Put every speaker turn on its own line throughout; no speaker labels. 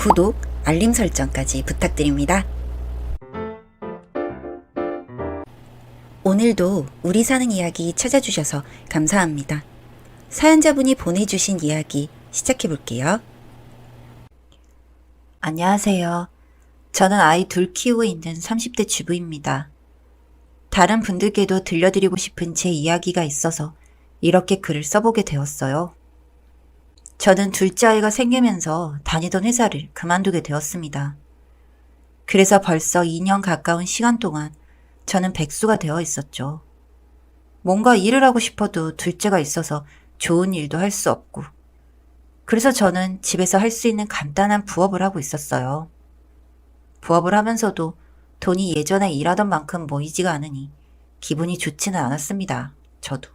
구독, 알림 설정까지 부탁드립니다. 오늘도 우리 사는 이야기 찾아주셔서 감사합니다. 사연자분이 보내주신 이야기 시작해볼게요. 안녕하세요. 저는 아이 둘 키우고 있는 30대 주부입니다. 다른 분들께도 들려드리고 싶은 제 이야기가 있어서 이렇게 글을 써보게 되었어요. 저는 둘째 아이가 생기면서 다니던 회사를 그만두게 되었습니다. 그래서 벌써 2년 가까운 시간 동안 저는 백수가 되어 있었죠. 뭔가 일을 하고 싶어도 둘째가 있어서 좋은 일도 할 수 없고, 그래서 저는 집에서 할 수 있는 간단한 부업을 하고 있었어요. 부업을 하면서도 돈이 예전에 일하던 만큼 모이지가 않으니 기분이 좋지는 않았습니다. 저도.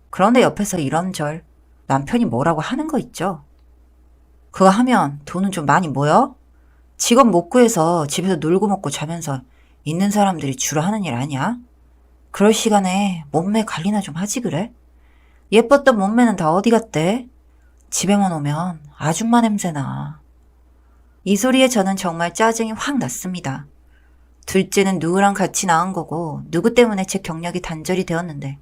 그런데 옆에서 이런저런 남편이 뭐라고 하는 거 있죠? 그거 하면 돈은 좀 많이 모여? 직업 못 구해서 집에서 놀고 먹고 자면서 있는 사람들이 주로 하는 일 아니야? 그럴 시간에 몸매 관리나 좀 하지 그래? 예뻤던 몸매는 다 어디 갔대? 집에만 오면 아줌마 냄새나. 이 소리에 저는 정말 짜증이 확 났습니다. 둘째는 누구랑 같이 낳은 거고 누구 때문에 제 경력이 단절이 되었는데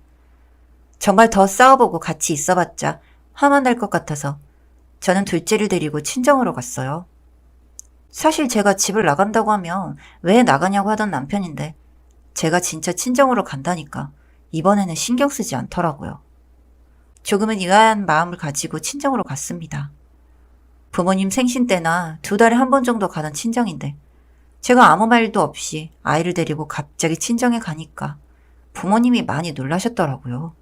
정말 더 싸워보고 같이 있어봤자 화만 날 것 같아서 저는 둘째를 데리고 친정으로 갔어요. 사실 제가 집을 나간다고 하면 왜 나가냐고 하던 남편인데 제가 진짜 친정으로 간다니까 이번에는 신경 쓰지 않더라고요. 조금은 의아한 마음을 가지고 친정으로 갔습니다. 부모님 생신 때나 2달에 한 번 정도 가던 친정인데 제가 아무 말도 없이 아이를 데리고 갑자기 친정에 가니까 부모님이 많이 놀라셨더라고요.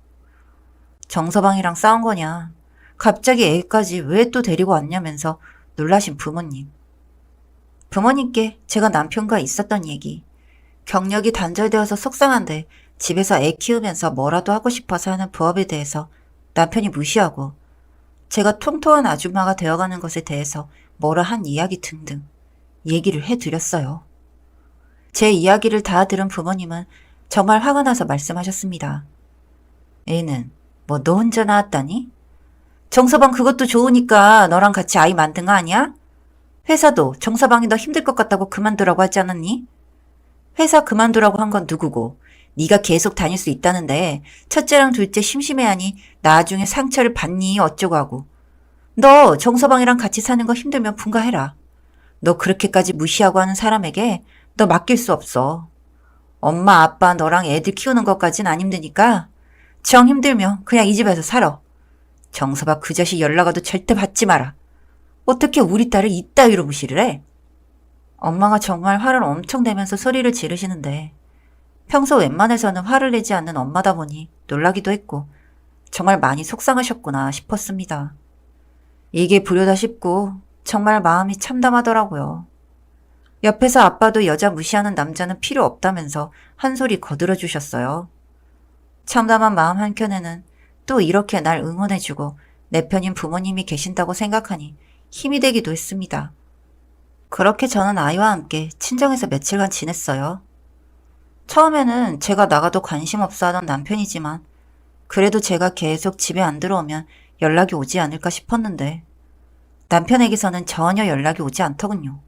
정서방이랑 싸운 거냐? 갑자기 애까지 왜 또 데리고 왔냐면서 놀라신 부모님. 부모님께 제가 남편과 있었던 얘기, 경력이 단절되어서 속상한데 집에서 애 키우면서 뭐라도 하고 싶어서 하는 부업에 대해서 남편이 무시하고 제가 통통한 아줌마가 되어가는 것에 대해서 뭐라 한 이야기 등등 얘기를 해드렸어요. 제 이야기를 다 들은 부모님은 정말 화가 나서 말씀하셨습니다. 애는 뭐 너 혼자 낳았다니? 정서방 그것도 좋으니까 너랑 같이 아이 만든 거 아니야? 회사도 정서방이 너 힘들 것 같다고 그만두라고 하지 않았니? 회사 그만두라고 한 건 누구고 네가 계속 다닐 수 있다는데 첫째랑 둘째 심심해하니 나중에 상처를 받니 어쩌고 하고. 너 정서방이랑 같이 사는 거 힘들면 분가해라. 너 그렇게까지 무시하고 하는 사람에게 너 맡길 수 없어. 엄마 아빠 너랑 애들 키우는 것까진 안 힘드니까 정 힘들면 그냥 이 집에서 살아. 정서방 그 자식 연락 와도 절대 받지 마라. 어떻게 우리 딸을 이따위로 무시를 해? 엄마가 정말 화를 엄청 내면서 소리를 지르시는데 평소 웬만해서는 화를 내지 않는 엄마다 보니 놀라기도 했고 정말 많이 속상하셨구나 싶었습니다. 이게 불효다 싶고 정말 마음이 참담하더라고요. 옆에서 아빠도 여자 무시하는 남자는 필요 없다면서 한 소리 거들어 주셨어요. 참담한 마음 한켠에는 또 이렇게 날 응원해주고 내 편인 부모님이 계신다고 생각하니 힘이 되기도 했습니다. 그렇게 저는 아이와 함께 친정에서 며칠간 지냈어요. 처음에는 제가 나가도 관심 없어 하던 남편이지만 그래도 제가 계속 집에 안 들어오면 연락이 오지 않을까 싶었는데 남편에게서는 전혀 연락이 오지 않더군요.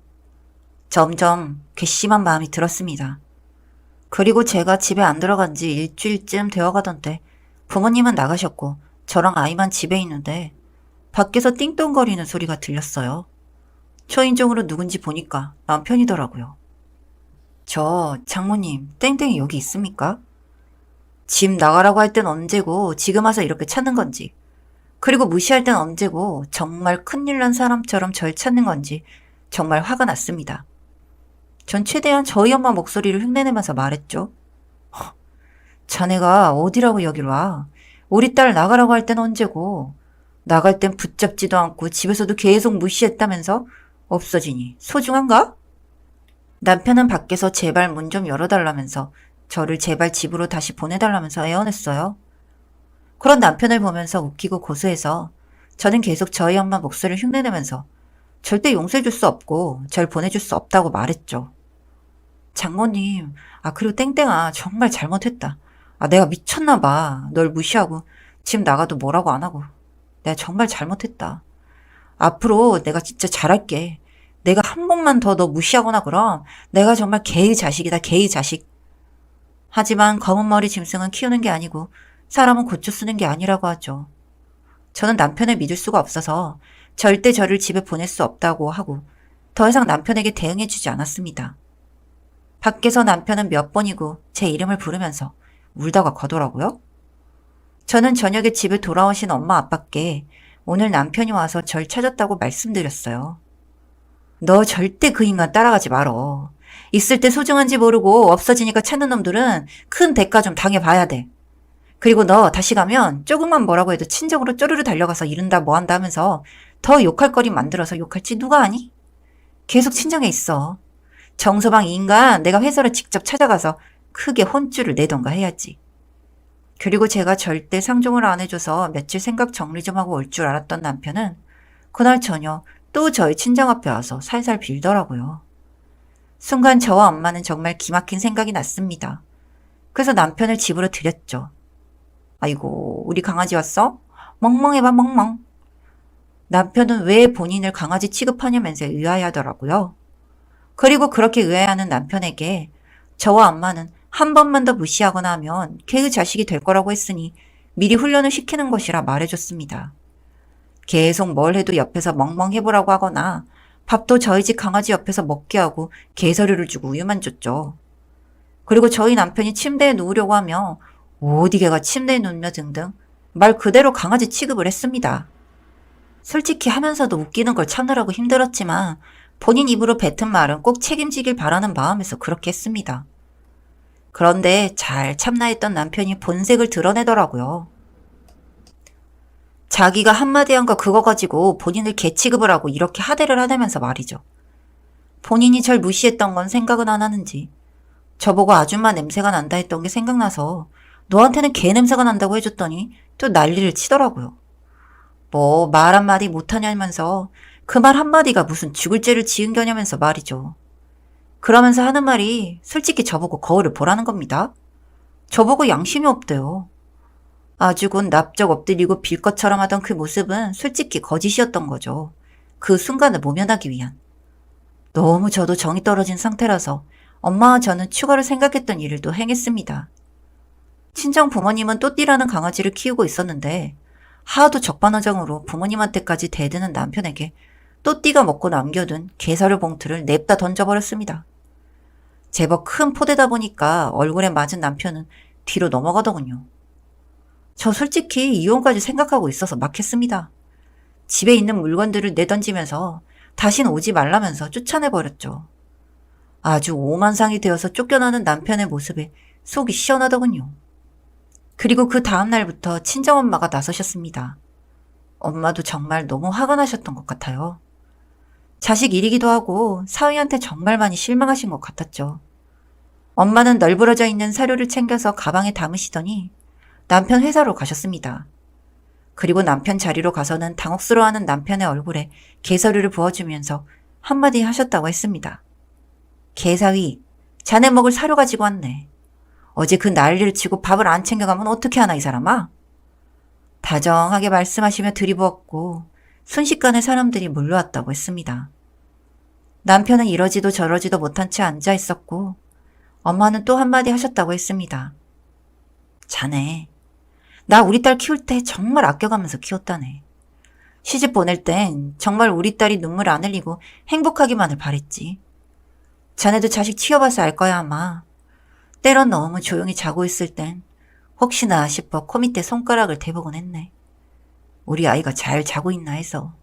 점점 괘씸한 마음이 들었습니다. 그리고 제가 집에 안 들어간 지 일주일쯤 되어가던데 부모님은 나가셨고 저랑 아이만 집에 있는데 밖에서 띵똥거리는 소리가 들렸어요. 초인종으로 누군지 보니까 남편이더라고요. 저 장모님 땡땡이 여기 있습니까? 집 나가라고 할 땐 언제고 지금 와서 이렇게 찾는 건지, 그리고 무시할 땐 언제고 정말 큰일 난 사람처럼 절 찾는 건지 정말 화가 났습니다. 전 최대한 저희 엄마 목소리를 흉내내면서 말했죠. 자네가 어디라고 여길 와? 우리 딸 나가라고 할 땐 언제고 나갈 땐 붙잡지도 않고 집에서도 계속 무시했다면서 없어지니 소중한가? 남편은 밖에서 제발 문 좀 열어달라면서 저를 제발 집으로 다시 보내달라면서 애원했어요. 그런 남편을 보면서 웃기고 고소해서 저는 계속 저희 엄마 목소리를 흉내내면서 절대 용서해줄 수 없고 절 보내줄 수 없다고 말했죠. 장모님, 그리고 땡땡아 정말 잘못했다. 내가 미쳤나 봐. 널 무시하고 집 나가도 뭐라고 안 하고. 내가 정말 잘못했다. 앞으로 내가 진짜 잘할게. 내가 한 번만 더 너 무시하거나 그럼 내가 정말 개의 자식이다, 개의 자식. 하지만 검은 머리 짐승은 키우는 게 아니고 사람은 고쳐 쓰는 게 아니라고 하죠. 저는 남편을 믿을 수가 없어서 절대 저를 집에 보낼 수 없다고 하고 더 이상 남편에게 대응해주지 않았습니다. 밖에서 남편은 몇 번이고 제 이름을 부르면서 울다가 가더라고요. 저는 저녁에 집에 돌아오신 엄마 아빠께 오늘 남편이 와서 절 찾았다고 말씀드렸어요. 너 절대 그 인간 따라가지 말어. 있을 때 소중한지 모르고 없어지니까 찾는 놈들은 큰 대가 좀 당해봐야 돼. 그리고 너 다시 가면 조금만 뭐라고 해도 친정으로 쪼르르 달려가서 이른다 뭐한다 하면서 더 욕할 거리 만들어서 욕할지 누가 아니? 계속 친정에 있어. 정서방 이 인간 내가 회사를 직접 찾아가서 크게 혼쭐을 내던가 해야지. 그리고 제가 절대 상종을 안 해줘서 며칠 생각 정리 좀 하고 올 줄 알았던 남편은 그날 저녁 또 저희 친정 앞에 와서 살살 빌더라고요. 순간 저와 엄마는 정말 기막힌 생각이 났습니다. 그래서 남편을 집으로 들였죠. 아이고, 우리 강아지 왔어? 멍멍해봐, 멍멍. 남편은 왜 본인을 강아지 취급하냐면서 의아해하더라고요. 그리고 그렇게 의아해하는 남편에게 저와 엄마는 한 번만 더 무시하거나 하면 걔의 자식이 될 거라고 했으니 미리 훈련을 시키는 것이라 말해줬습니다. 계속 뭘 해도 옆에서 멍멍 해보라고 하거나 밥도 저희 집 강아지 옆에서 먹게 하고 개서류를 주고 우유만 줬죠. 그리고 저희 남편이 침대에 누우려고 하며 어디 개가 침대에 눕며 등등 말 그대로 강아지 취급을 했습니다. 솔직히 하면서도 웃기는 걸 참느라고 힘들었지만 본인 입으로 뱉은 말은 꼭 책임지길 바라는 마음에서 그렇게 했습니다. 그런데 잘 참나 했던 남편이 본색을 드러내더라고요. 자기가 한마디 한 거 그거 가지고 본인을 개 취급을 하고 이렇게 하대를 하다면서 말이죠. 본인이 절 무시했던 건 생각은 안 하는지 저보고 아줌마 냄새가 난다 했던 게 생각나서 너한테는 개 냄새가 난다고 해줬더니 또 난리를 치더라고요. 뭐 말 한마디 못하냐면서 그 말 한마디가 무슨 죽을 죄를 지은 거냐면서 말이죠. 그러면서 하는 말이 솔직히 저보고 거울을 보라는 겁니다. 저보고 양심이 없대요. 아주 곧 납작 엎드리고 빌 것처럼 하던 그 모습은 솔직히 거짓이었던 거죠. 그 순간을 모면하기 위한. 너무 저도 정이 떨어진 상태라서 엄마와 저는 추가로 생각했던 일을 또 행했습니다. 친정 부모님은 또띠라는 강아지를 키우고 있었는데 하도 적반하장으로 부모님한테까지 대드는 남편에게 또띠가 먹고 남겨둔 게사료 봉투를 냅다 던져버렸습니다. 제법 큰 포대다 보니까 얼굴에 맞은 남편은 뒤로 넘어가더군요. 저 솔직히 이혼까지 생각하고 있어서 막 했습니다. 집에 있는 물건들을 내던지면서 다신 오지 말라면서 쫓아내버렸죠. 아주 오만상이 되어서 쫓겨나는 남편의 모습에 속이 시원하더군요. 그리고 그 다음 날부터 친정엄마가 나서셨습니다. 엄마도 정말 너무 화가 나셨던 것 같아요. 자식 일이기도 하고 사위한테 정말 많이 실망하신 것 같았죠. 엄마는 널브러져 있는 사료를 챙겨서 가방에 담으시더니 남편 회사로 가셨습니다. 그리고 남편 자리로 가서는 당혹스러워하는 남편의 얼굴에 게서류를 부어주면서 한마디 하셨다고 했습니다. 개사위, 자네 먹을 사료 가지고 왔네. 어제 그 난리를 치고 밥을 안 챙겨가면 어떻게 하나 이 사람아? 다정하게 말씀하시며 들이부었고 순식간에 사람들이 몰려왔다고 했습니다. 남편은 이러지도 저러지도 못한 채 앉아 있었고 엄마는 또 한마디 하셨다고 했습니다. 자네, 나 우리 딸 키울 때 정말 아껴가면서 키웠다네. 시집 보낼 땐 정말 우리 딸이 눈물 안 흘리고 행복하기만을 바랬지. 자네도 자식 키워봐서 알 거야 아마. 때론 너무 조용히 자고 있을 땐 혹시나 싶어 코 밑에 손가락을 대보곤 했네. 우리 아이가 잘 자고 있나 해서.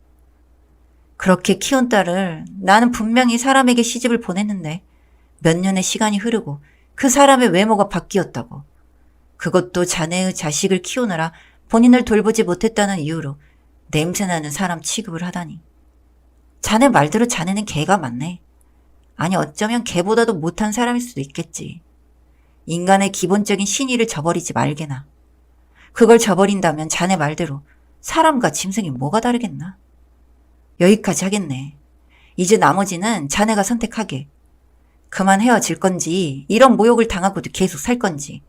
그렇게 키운 딸을 나는 분명히 사람에게 시집을 보냈는데 몇 년의 시간이 흐르고 그 사람의 외모가 바뀌었다고. 그것도 자네의 자식을 키우느라 본인을 돌보지 못했다는 이유로 냄새나는 사람 취급을 하다니. 자네 말대로 자네는 개가 맞네. 아니 어쩌면 개보다도 못한 사람일 수도 있겠지. 인간의 기본적인 신의를 저버리지 말게나. 그걸 저버린다면 자네 말대로 사람과 짐승이 뭐가 다르겠나? 여기까지 하겠네. 이제 나머지는 자네가 선택하게. 그만 헤어질 건지 이런 모욕을 당하고도 계속 살 건지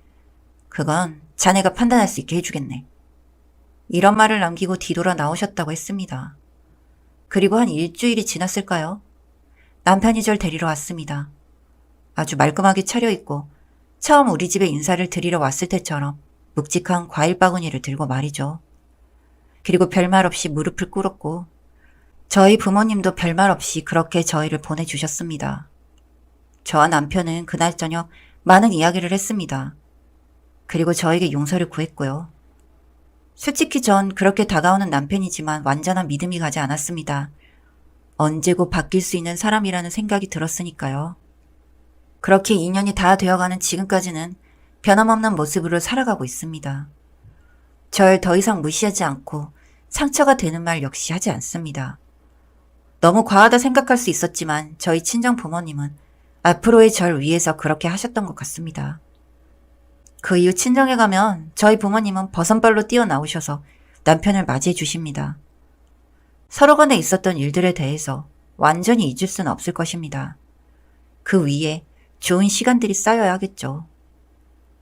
그건 자네가 판단할 수 있게 해주겠네. 이런 말을 남기고 뒤돌아 나오셨다고 했습니다. 그리고 한 일주일이 지났을까요? 남편이 절 데리러 왔습니다. 아주 말끔하게 차려입고 처음 우리 집에 인사를 드리러 왔을 때처럼 묵직한 과일 바구니를 들고 말이죠. 그리고 별말 없이 무릎을 꿇었고 저희 부모님도 별말 없이 그렇게 저희를 보내주셨습니다. 저와 남편은 그날 저녁 많은 이야기를 했습니다. 그리고 저에게 용서를 구했고요. 솔직히 전 그렇게 다가오는 남편이지만 완전한 믿음이 가지 않았습니다. 언제고 바뀔 수 있는 사람이라는 생각이 들었으니까요. 그렇게 2년이 다 되어가는 지금까지는 변함없는 모습으로 살아가고 있습니다. 절 더 이상 무시하지 않고 상처가 되는 말 역시 하지 않습니다. 너무 과하다 생각할 수 있었지만 저희 친정 부모님은 앞으로의 절 위해서 그렇게 하셨던 것 같습니다. 그 이후 친정에 가면 저희 부모님은 버선발로 뛰어나오셔서 남편을 맞이해 주십니다. 서로 간에 있었던 일들에 대해서 완전히 잊을 수는 없을 것입니다. 그 위에 좋은 시간들이 쌓여야 하겠죠.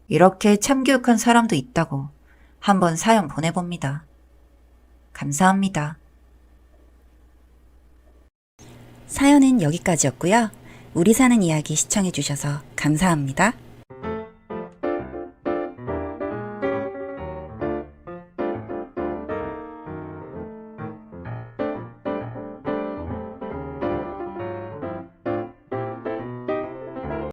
이렇게 참교육한 사람도 있다고 한번 사연 보내봅니다. 감사합니다. 사연은 여기까지였고요. 우리 사는 이야기 시청해주셔서 감사합니다.